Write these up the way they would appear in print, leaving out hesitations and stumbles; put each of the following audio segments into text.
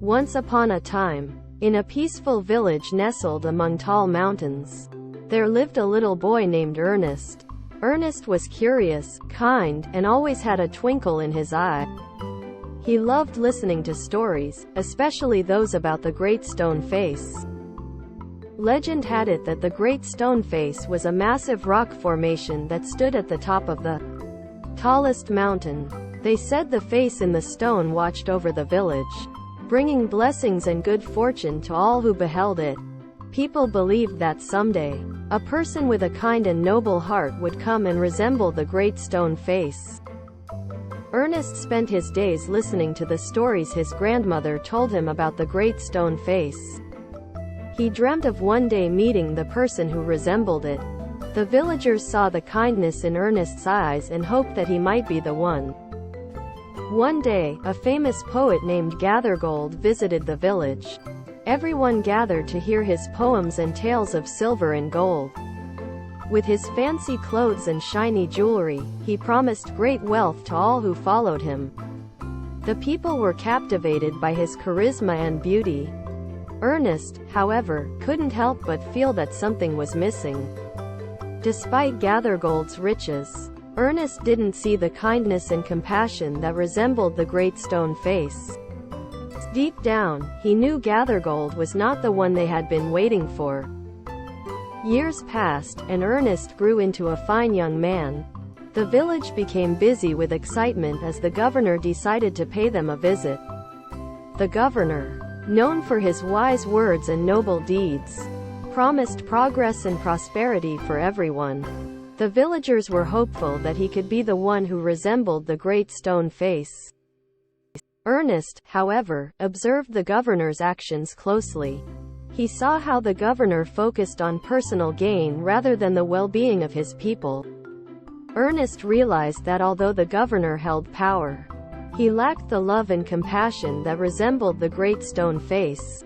Once upon a time, in a peaceful village nestled among tall mountains, there lived a little boy named Ernest. Ernest was curious, kind, and always had a twinkle in his eye. He loved listening to stories, especially those about the Great Stone Face. Legend had it that the Great Stone Face was a massive rock formation that stood at the top of the tallest mountain. They said the face in the stone watched over the village, bringing blessings and good fortune to all who beheld it. People believed that someday, a person with a kind and noble heart would come and resemble the Great Stone Face. Ernest spent his days listening to the stories his grandmother told him about the Great Stone Face. He dreamt of one day meeting the person who resembled it. The villagers saw the kindness in Ernest's eyes and hoped that he might be the one. One day, a famous poet named Gathergold visited the village. Everyone gathered to hear his poems and tales of silver and gold. With his fancy clothes and shiny jewelry, he promised great wealth to all who followed him. The people were captivated by his charisma and beauty. Ernest, however, couldn't help but feel that something was missing. Despite Gathergold's riches, Ernest didn't see the kindness and compassion that resembled the Great Stone Face. Deep down, he knew Gathergold was not the one they had been waiting for. Years passed, and Ernest grew into a fine young man. The village became busy with excitement as the governor decided to pay them a visit. The governor, known for his wise words and noble deeds, promised progress and prosperity for everyone. The villagers were hopeful that he could be the one who resembled the Great Stone Face. Ernest, however, observed the governor's actions closely. He saw how the governor focused on personal gain rather than the well-being of his people. Ernest realized that although the governor held power, he lacked the love and compassion that resembled the Great Stone Face.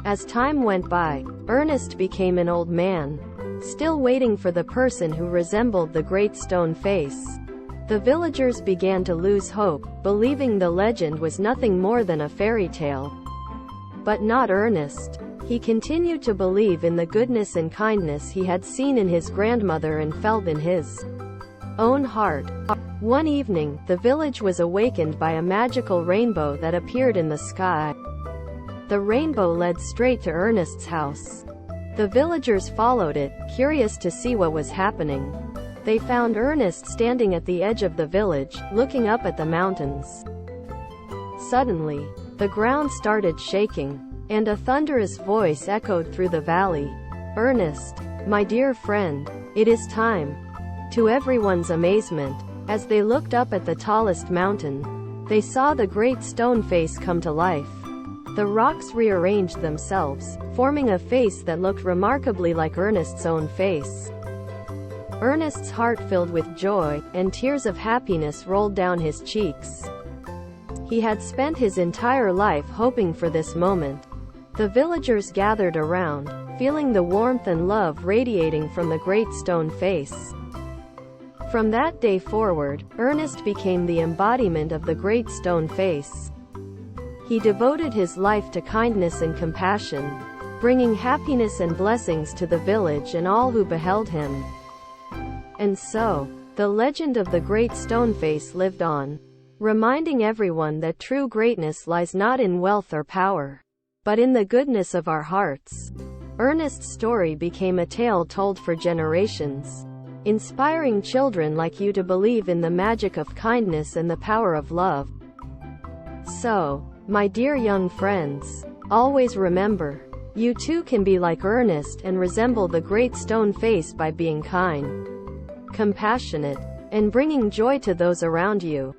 As time went by, Ernest became an old man, still waiting for the person who resembled the Great Stone Face. The villagers began to lose hope, believing the legend was nothing more than a fairy tale. But not Ernest. He continued to believe in the goodness and kindness he had seen in his grandmother and felt in his own heart. One evening, the village was awakened by a magical rainbow that appeared in the sky. The rainbow led straight to Ernest's house. The villagers followed it, curious to see what was happening. They found Ernest standing at the edge of the village, looking up at the mountains. Suddenly, the ground started shaking, and a thunderous voice echoed through the valley. "Ernest, my dear friend, it is time." To everyone's amazement, as they looked up at the tallest mountain, they saw the Great Stone Face come to life. The rocks rearranged themselves, forming a face that looked remarkably like Ernest's own face. Ernest's heart filled with joy, and tears of happiness rolled down his cheeks. He had spent his entire life hoping for this moment. The villagers gathered around, feeling the warmth and love radiating from the Great Stone Face. From that day forward, Ernest became the embodiment of the Great Stone Face. He devoted his life to kindness and compassion, bringing happiness and blessings to the village and all who beheld him. And so, the legend of the Great Stone Face lived on, reminding everyone that true greatness lies not in wealth or power, but in the goodness of our hearts. Ernest's story became a tale told for generations, inspiring children like you to believe in the magic of kindness and the power of love. So, my dear young friends, always remember, you too can be like Ernest and resemble the Great Stone Face by being kind, compassionate, and bringing joy to those around you.